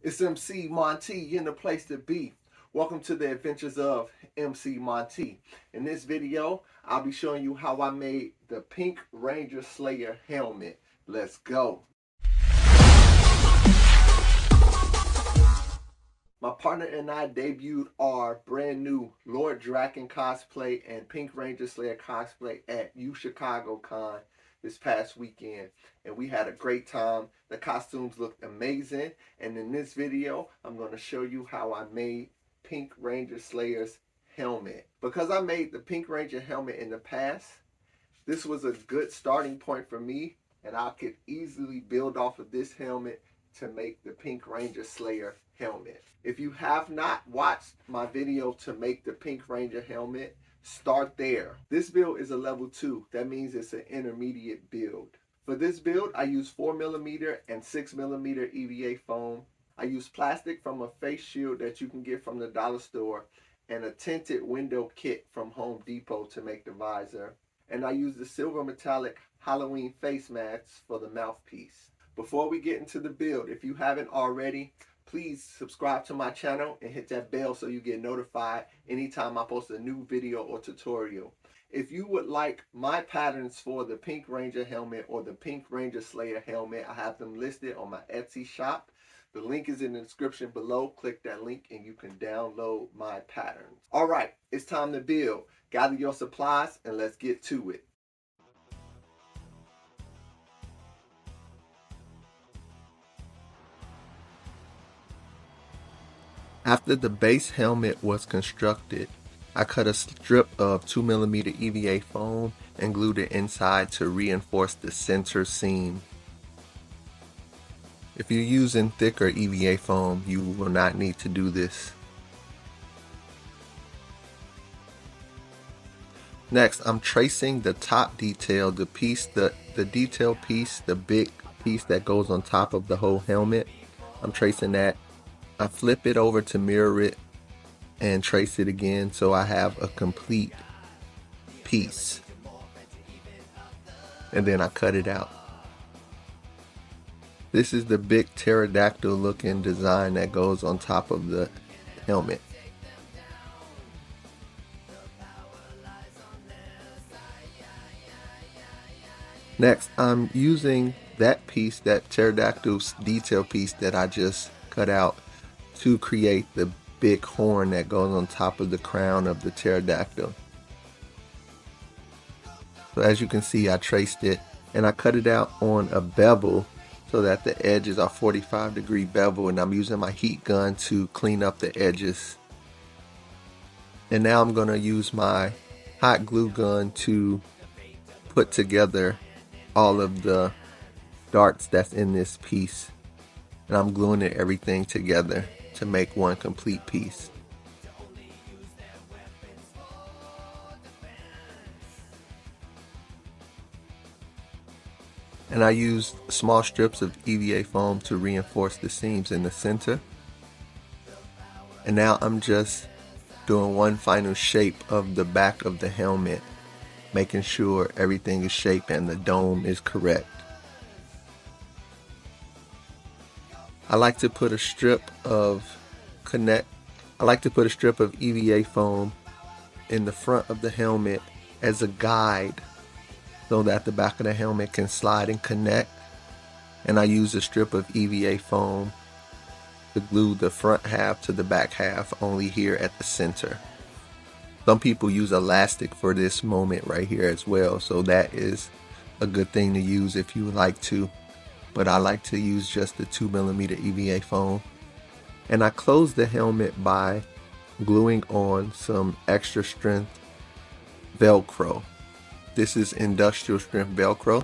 It's MC Monty in the place to be. Welcome to the adventures of MC Monty. In this video, I'll be showing you how I made the Pink Ranger Slayer helmet. Let's go. My partner and I debuted our brand new Lord Draken cosplay and Pink Ranger Slayer cosplay at Chicago Con this past weekend, and we had a great time. The costumes looked amazing, and in this video I'm going to show you how I made Pink Ranger Slayer's helmet. Because I made the Pink Ranger helmet in the past, this was a good starting point for me, and I could easily build off of this helmet to make the Pink Ranger Slayer helmet. If you have not watched my video to make the Pink Ranger helmet, start there. This build is a level 2. That means it's an intermediate build. For this build, I use 4mm and 6mm EVA foam. I use plastic from a face shield that you can get from the dollar store and a tinted window kit from Home Depot to make the visor. And I use the silver metallic Halloween face masks for the mouthpiece. Before we get into the build, if you haven't already, please subscribe to my channel and hit that bell so you get notified anytime I post a new video or tutorial. If you would like my patterns for the Pink Ranger helmet or the Pink Ranger Slayer helmet, I have them listed on my Etsy shop. The link is in the description below. Click that link and you can download my patterns. All right, it's time to build. Gather your supplies and let's get to it. After the base helmet was constructed, I cut a strip of 2mm EVA foam and glued it inside to reinforce the center seam. If you're using thicker EVA foam, you will not need to do this. Next, I'm tracing the top detail, the detail piece, the big piece that goes on top of the whole helmet. I'm tracing that. I flip it over to mirror it and trace it again so I have a complete piece. And then I cut it out. This is the big pterodactyl looking design that goes on top of the helmet. Next, I'm using that piece, that pterodactyl detail piece that I just cut out, to create the big horn that goes on top of the crown of the pterodactyl. So as you can see, I traced it and I cut it out on a bevel so that the edges are 45-degree bevel, and I'm using my heat gun to clean up the edges. And now I'm going to use my hot glue gun to put together all of the darts that's in this piece. And I'm gluing everything together to make one complete piece. And I used small strips of EVA foam to reinforce the seams in the center. And now I'm just doing one final shape of the back of the helmet, making sure everything is shaped and the dome is correct. I like to put a strip of EVA foam in the front of the helmet as a guide so that the back of the helmet can slide and connect. And I use a strip of EVA foam to glue the front half to the back half, only here at the center. Some people use elastic for this moment right here as well, so that is a good thing to use if you would like to. But I like to use just the 2mm EVA foam. And I close the helmet by gluing on some extra strength Velcro. This is industrial strength Velcro.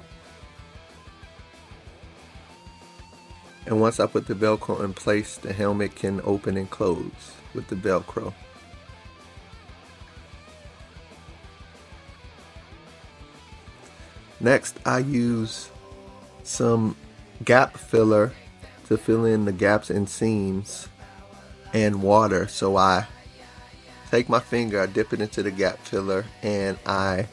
And once I put the Velcro in place, the helmet can open and close with the Velcro. Next, I use some gap filler to fill in the gaps and seams, and water. So I take my finger, I dip it into the gap filler, and I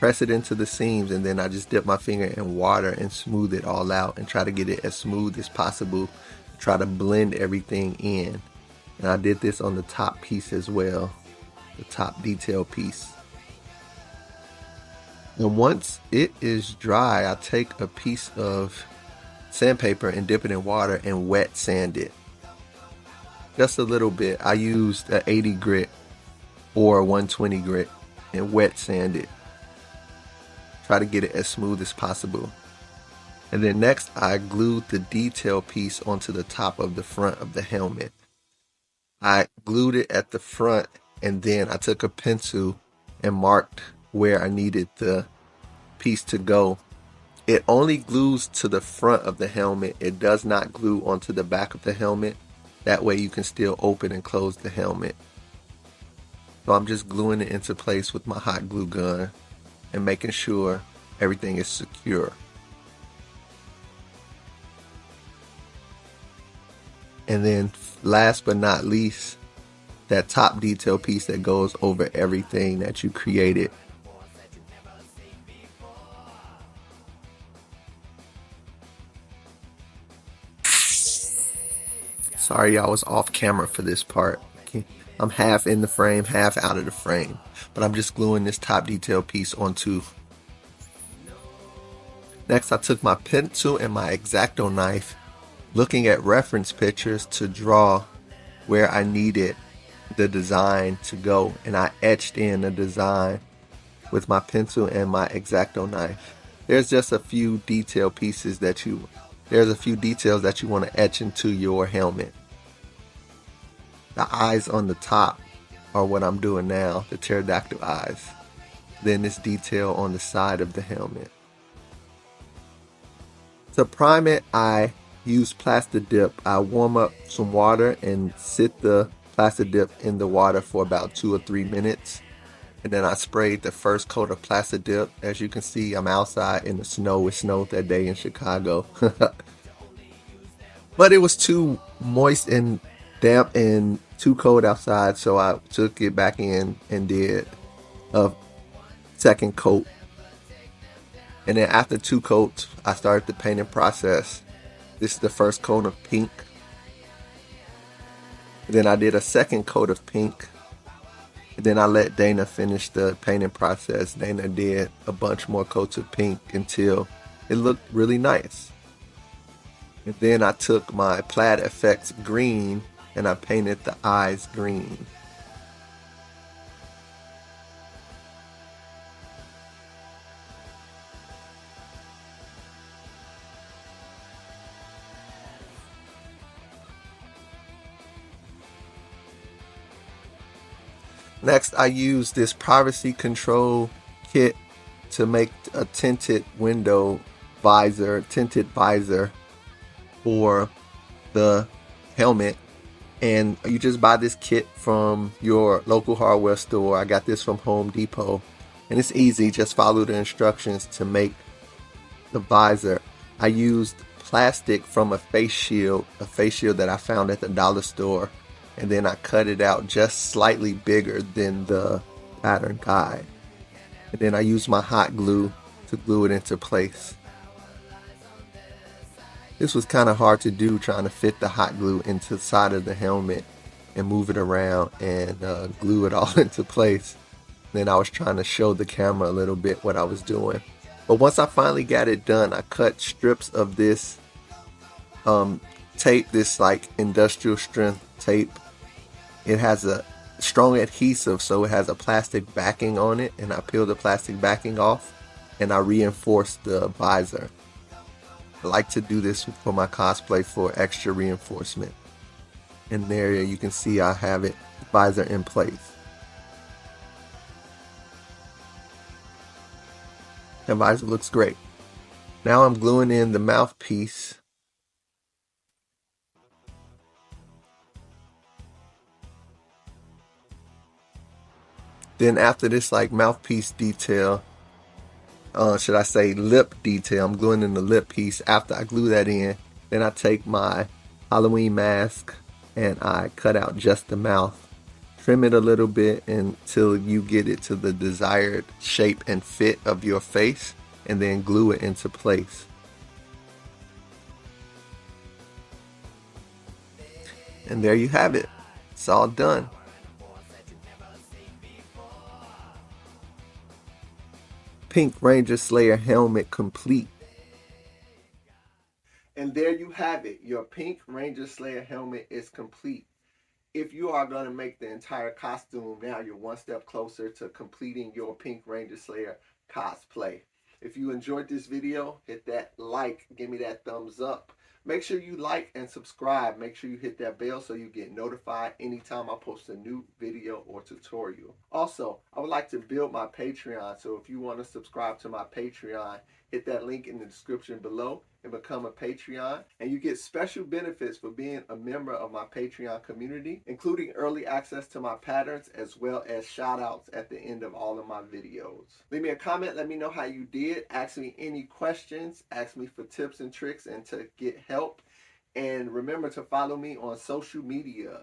press it into the seams, and then I just dip my finger in water and smooth it all out and try to get it as smooth as possible. Try to blend everything in. And I did this on the top piece as well, the top detail piece. And once it is dry, I take a piece of sandpaper and dip it in water and wet sand it. Just a little bit. I used an 80 grit or a 120 grit and wet sand it. Try to get it as smooth as possible. And then next I glued the detail piece onto the top of the front of the helmet. I glued it at the front, and then I took a pencil and marked where I needed the piece to go. It only glues to the front of the helmet. It does not glue onto the back of the helmet. That way you can still open and close the helmet. So I'm just gluing it into place with my hot glue gun and making sure everything is secure. And then last but not least, that top detail piece that goes over everything that you created. Sorry, I was off camera for this part. I'm half in the frame, half out of the frame. But I'm just gluing this top detail piece onto. Next, I took my pencil and my X-Acto knife, looking at reference pictures to draw where I needed the design to go. And I etched in the design with my pencil and my X-Acto knife. There's just a few detail pieces that there's a few details that you want to etch into your helmet. The eyes on the top are what I'm doing now, the pterodactyl eyes. Then this detail on the side of the helmet. To prime it, I use plastic dip. I warm up some water and sit the plastic dip in the water for about 2 or 3 minutes. And then I sprayed the first coat of plastic dip. As you can see, I'm outside in the snow. It snowed that day in Chicago. But it was too moist and damp and too cold outside, so I took it back in and did a second coat. And then after 2 coats, I started the painting process. This is the first coat of pink. Then I did a second coat of pink. And then I let Dana finish the painting process. Dana did a bunch more coats of pink until it looked really nice. And then I took my Plaid Effects green and I painted the eyes green. Next, I used this privacy control kit to make a tinted visor for the helmet. And you just buy this kit from your local hardware store. I got this from Home Depot. And it's easy, just follow the instructions to make the visor. I used plastic from a face shield that I found at the dollar store. And then I cut it out just slightly bigger than the pattern guide. And then I used my hot glue to glue it into place. This was kind of hard to do, trying to fit the hot glue into the side of the helmet and move it around and glue it all into place. Then I was trying to show the camera a little bit what I was doing. But once I finally got it done, I cut strips of this tape, this like industrial strength tape. It has a strong adhesive, so it has a plastic backing on it, and I peeled the plastic backing off and I reinforced the visor. I like to do this for my cosplay for extra reinforcement. And there you can see I have it, visor in place. The visor looks great. Now I'm gluing in the mouthpiece. Then after this like mouthpiece detail, should I say lip detail, I'm gluing in the lip piece. After I glue that in, then I take my Halloween mask and I cut out just the mouth. Trim it a little bit until you get it to the desired shape and fit of your face, and then glue it into place. And there you have it. It's all done. Pink Ranger Slayer helmet complete. And there you have it. Your Pink Ranger Slayer helmet is complete. If you are going to make the entire costume, now you're one step closer to completing your Pink Ranger Slayer cosplay. If you enjoyed this video, hit that like, give me that thumbs up. Make sure you like and subscribe. Make sure you hit that bell so you get notified anytime I post a new video or tutorial. Also, I would like to build my Patreon, so if you want to subscribe to my Patreon, hit that link in the description below and become a Patreon, and you get special benefits for being a member of my Patreon community, including early access to my patterns as well as shout outs at the end of all of my videos. Leave me a comment, let me know how you did, ask me any questions, ask me for tips and tricks and to get help, and remember to follow me on social media.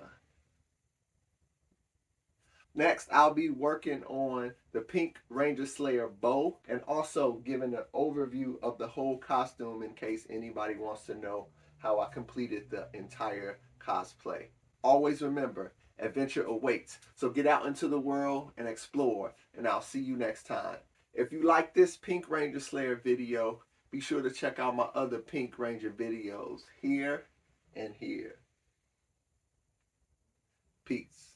Next, I'll be working on the Pink Ranger Slayer bow and also giving an overview of the whole costume in case anybody wants to know how I completed the entire cosplay. Always remember, adventure awaits. So get out into the world and explore, and I'll see you next time. If you like this Pink Ranger Slayer video, be sure to check out my other Pink Ranger videos here and here. Peace.